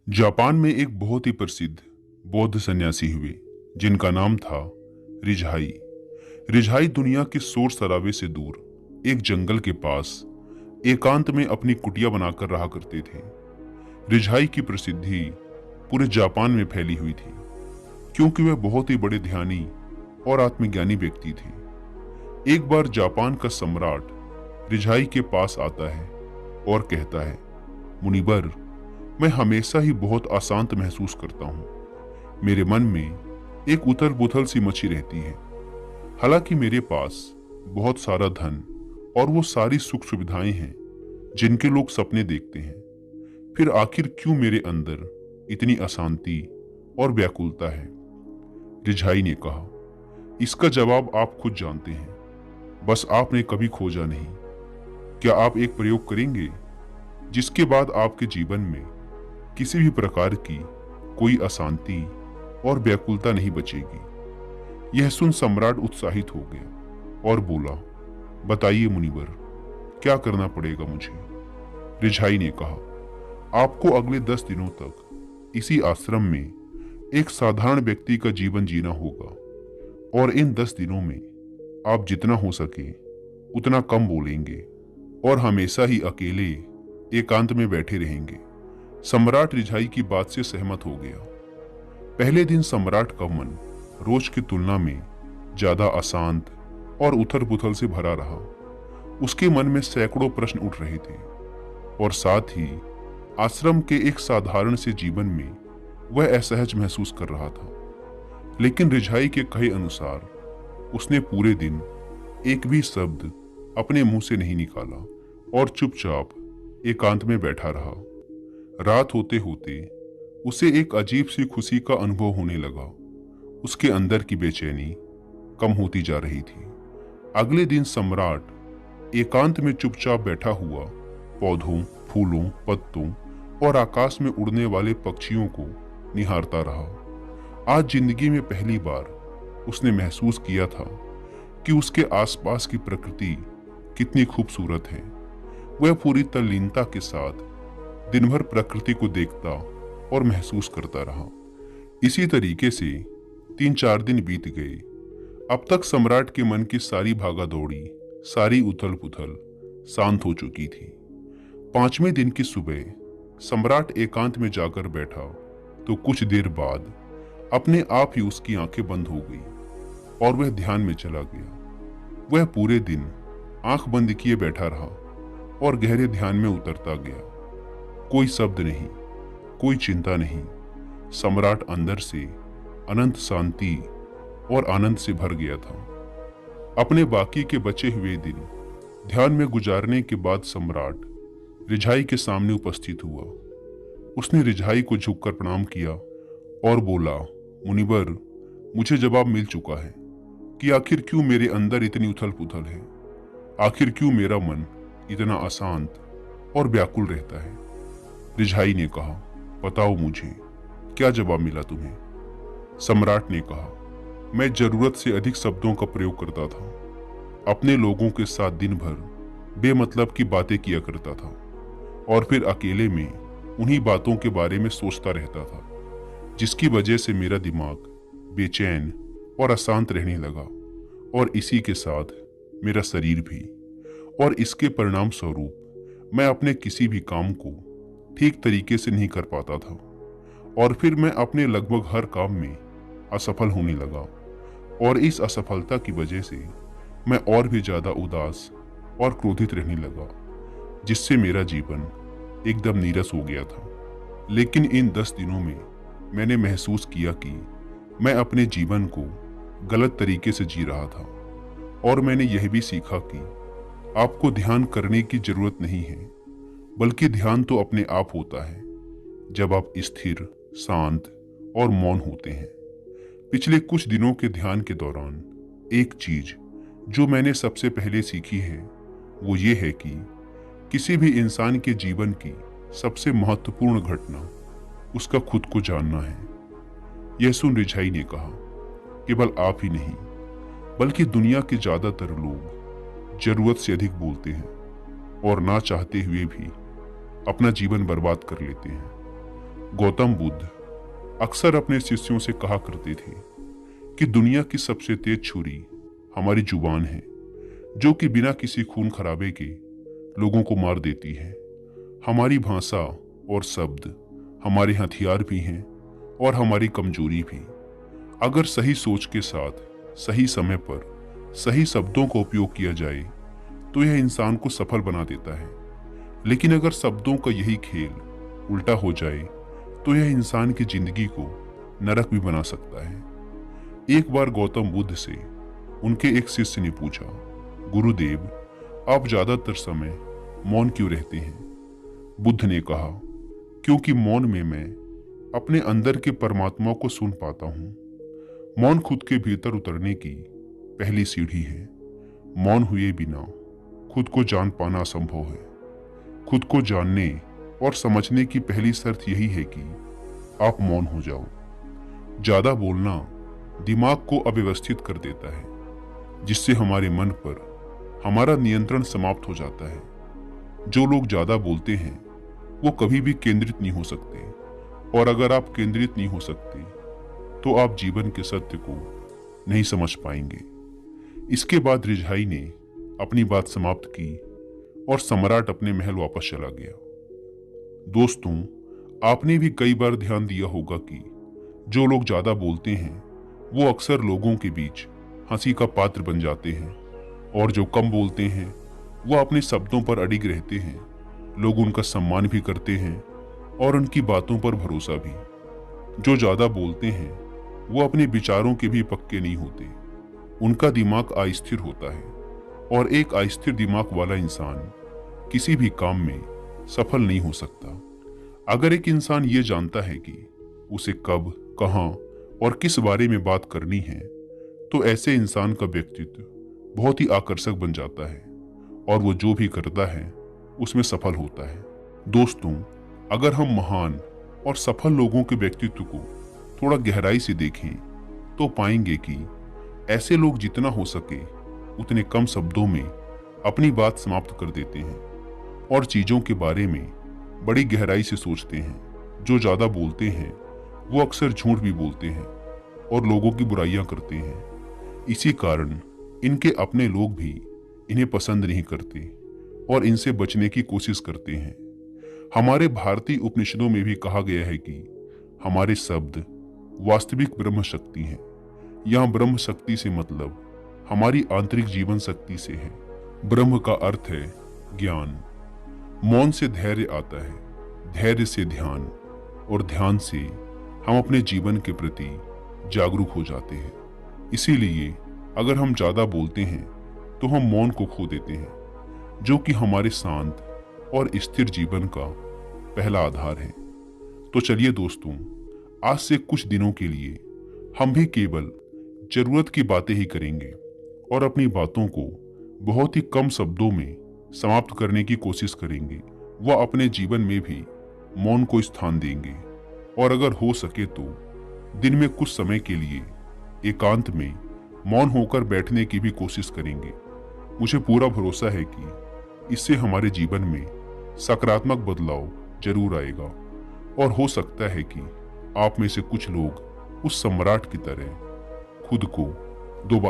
Japan में एक बहुत ही प्रसिद्ध बौद्ध सन्यासी हुए जिनका नाम था रिझाई। रिझाई दुनिया के शोर शराबे से दूर एक जंगल के पास एकांत में अपनी कुटिया बनाकर रहा करते थे। रिझाई की प्रसिद्धि पूरे जापान में फैली हुई थी क्योंकि वह बहुत ही बड़े ध्यानी और आत्मज्ञानी व्यक्ति थे। एक बार जापान का सम्राट रिझाई के पास आता है और कहता है, मुनिवर, मैं हमेशा ही बहुत अशांत महसूस करता हूँ। मेरे मन में एक उथल पुथल सी मची रहती है। हालांकि मेरे पास बहुत सारा धन और वो सारी सुख सुविधाएं हैं जिनके लोग सपने देखते हैं, फिर आखिर क्यों मेरे अंदर इतनी अशांति और व्याकुलता है? रिझाई ने कहा, इसका जवाब आप खुद जानते हैं, बस आपने कभी खोजा नहीं। क्या आप एक प्रयोग करेंगे जिसके बाद आपके जीवन में किसी भी प्रकार की कोई अशांति और व्याकुलता नहीं बचेगी? यह सुन सम्राट उत्साहित हो गया और बोला, बताइए मुनिवर, क्या करना पड़ेगा मुझे? रिझाई ने कहा, आपको अगले 10 दिनों तक इसी आश्रम में एक साधारण व्यक्ति का जीवन जीना होगा और इन 10 दिनों में आप जितना हो सके उतना कम बोलेंगे और हमेशा ही अकेले एकांत में बैठे रहेंगे। सम्राट रिझाई की बात से सहमत हो गया। पहले दिन सम्राट का मन रोज की तुलना में ज्यादा अशांत और उथल पुथल से भरा रहा। उसके मन में सैकड़ों प्रश्न उठ रहे थे और साथ ही आश्रम के एक साधारण से जीवन में वह असहज महसूस कर रहा था। लेकिन रिझाई के कहे अनुसार उसने पूरे दिन एक भी शब्द अपने मुंह से नहीं निकाला और चुपचाप एकांत में बैठा रहा। रात होते होते उसे एक अजीब सी खुशी का अनुभव होने लगा। उसके अंदर की बेचैनी कम होती जा रही थी। अगले दिन सम्राट एकांत में चुपचाप बैठा हुआ पौधों, फूलों, पत्तों और आकाश में उड़ने वाले पक्षियों को निहारता रहा। आज जिंदगी में पहली बार उसने महसूस किया था कि उसके आसपास की प्रकृति कितनी खूबसूरत है। वह पूरी तल्लीनता के साथ दिन भर प्रकृति को देखता और महसूस करता रहा। इसी तरीके से 3-4 दिन बीत गए। अब तक सम्राट के मन की सारी भागा दौड़ी, सारी उथल पुथल शांत हो चुकी थी। 5वें दिन की सुबह सम्राट एकांत में जाकर बैठा तो कुछ देर बाद अपने आप ही उसकी आंखें बंद हो गई और वह ध्यान में चला गया। वह पूरे दिन आंख बंद किए बैठा रहा और गहरे ध्यान में उतरता गया। कोई शब्द नहीं, कोई चिंता नहीं। सम्राट अंदर से अनंत शांति और आनंद से भर गया था। अपने बाकी के बचे हुए दिन ध्यान में गुजारने के बाद सम्राट रिझाई के सामने उपस्थित हुआ। उसने रिझाई को झुककर प्रणाम किया और बोला, मुनिवर, मुझे जवाब मिल चुका है कि आखिर क्यों मेरे अंदर इतनी उथल पुथल है। आखिर क्यों मेरा मन इतना अशांत और व्याकुल रहता है। रिझाई ने कहा, बताओ मुझे, क्या जवाब मिला तुम्हें? सम्राट ने कहा, मैं जरूरत से अधिक शब्दों का प्रयोग करता था। अपने लोगों के साथ दिन भर बेमतलब की बातें किया करता था और फिर अकेले में उन्हीं बातों के बारे में सोचता रहता था, जिसकी वजह से मेरा दिमाग बेचैन और अशांत रहने लगा और इसी के साथ मेरा शरीर भी। और इसके परिणाम स्वरूप मैं अपने किसी भी काम को ठीक तरीके से नहीं कर पाता था और फिर मैं अपने लगभग हर काम में असफल होने लगा और इस असफलता की वजह से मैं और भी ज्यादा उदास और क्रोधित रहने लगा, जिससे मेरा जीवन एकदम नीरस हो गया था। लेकिन इन 10 दिनों में मैंने महसूस किया कि मैं अपने जीवन को गलत तरीके से जी रहा था और मैंने यह भी सीखा कि आपको ध्यान करने की जरूरत नहीं है, बल्कि ध्यान तो अपने आप होता है जब आप स्थिर, शांत और मौन होते हैं। पिछले कुछ दिनों के ध्यान के दौरान एक चीज जो मैंने सबसे पहले सीखी है वो ये है कि किसी भी इंसान के जीवन की सबसे महत्वपूर्ण घटना उसका खुद को जानना है। यह सुन रिझाई ने कहा, केवल आप ही नहीं बल्कि दुनिया के ज्यादातर लोग जरूरत से अधिक बोलते हैं और ना चाहते हुए भी अपना जीवन बर्बाद कर लेते हैं। गौतम बुद्ध अक्सर अपने शिष्यों से कहा करते थे कि दुनिया की सबसे तेज छुरी हमारी जुबान है, जो कि बिना किसी खून खराबे के लोगों को मार देती है। हमारी भाषा और शब्द हमारे हथियार भी हैं और हमारी कमजोरी भी। अगर सही सोच के साथ सही समय पर सही शब्दों का उपयोग किया जाए तो यह इंसान को सफल बना देता है, लेकिन अगर शब्दों का यही खेल उल्टा हो जाए तो यह इंसान की जिंदगी को नरक भी बना सकता है। एक बार गौतम बुद्ध से उनके एक शिष्य ने पूछा, गुरुदेव, आप ज्यादातर समय मौन क्यों रहते हैं? बुद्ध ने कहा, क्योंकि मौन में मैं अपने अंदर के परमात्मा को सुन पाता हूँ। मौन खुद के भीतर उतरने की पहली सीढ़ी है। मौन हुए बिना खुद को जान पाना असंभव है। खुद को जानने और समझने की पहली शर्त यही है कि आप मौन हो जाओ। ज्यादा बोलना दिमाग को अव्यवस्थित कर देता है, जिससे हमारे मन पर हमारा नियंत्रण समाप्त हो जाता है। जो लोग ज्यादा बोलते हैं वो कभी भी केंद्रित नहीं हो सकते, और अगर आप केंद्रित नहीं हो सकते तो आप जीवन के सत्य को नहीं समझ पाएंगे। इसके बाद रिझाई ने अपनी बात समाप्त की और सम्राट अपने महल वापस चला गया। दोस्तों, आपने भी कई बार ध्यान दिया होगा कि जो लोग ज्यादा बोलते हैं वो अक्सर लोगों के बीच हंसी का पात्र बन जाते हैं, और जो कम बोलते हैं वो अपने शब्दों पर अडिग रहते हैं। लोग उनका सम्मान भी करते हैं और उनकी बातों पर भरोसा भी। जो ज्यादा बोलते हैं वो अपने विचारों के भी पक्के नहीं होते। उनका दिमाग अस्थिर होता है, और एक अस्थिर दिमाग वाला इंसान किसी भी काम में सफल नहीं हो सकता। अगर एक इंसान ये जानता है कि उसे कब, कहां और किस बारे में बात करनी है, तो ऐसे इंसान का व्यक्तित्व बहुत ही आकर्षक बन जाता है और वो जो भी करता है उसमें सफल होता है। दोस्तों, अगर हम महान और सफल लोगों के व्यक्तित्व को थोड़ा गहराई से देखें तो पाएंगे कि ऐसे लोग जितना हो सके उतने कम शब्दों में अपनी बात समाप्त कर देते हैं और चीजों के बारे में बड़ी गहराई से सोचते हैं। जो ज्यादा बोलते हैं वो अक्सर झूठ भी बोलते हैं और लोगों की बुराइयां करते हैं। इसी कारण इनके अपने लोग भी इन्हें पसंद नहीं करते और इनसे बचने की कोशिश करते हैं। हमारे भारतीय उपनिषदों में भी कहा गया है कि हमारे शब्द वास्तविक ब्रह्म शक्ति है। यहाँ ब्रह्म शक्ति से मतलब हमारी आंतरिक जीवन शक्ति से है। ब्रह्म का अर्थ है ज्ञान। मौन से धैर्य आता है, धैर्य से ध्यान, और ध्यान से हम अपने जीवन के प्रति जागरूक हो जाते हैं। इसीलिए अगर हम ज्यादा बोलते हैं तो हम मौन को खो देते हैं, जो कि हमारे शांत और स्थिर जीवन का पहला आधार है। तो चलिए दोस्तों, आज से कुछ दिनों के लिए हम भी केवल जरूरत की बातें ही करेंगे और अपनी बातों को बहुत ही कम शब्दों में समाप्त करने की कोशिश करेंगे। वह अपने जीवन में भी मौन को स्थान देंगे, और अगर हो सके तो दिन में कुछ समय के लिए एकांत में मौन होकर बैठने की भी कोशिश करेंगे। मुझे पूरा भरोसा है कि इससे हमारे जीवन में सकारात्मक बदलाव जरूर आएगा, और हो सकता है कि आप में से कुछ लोग उस सम्राट की तरह खुद को दोबारा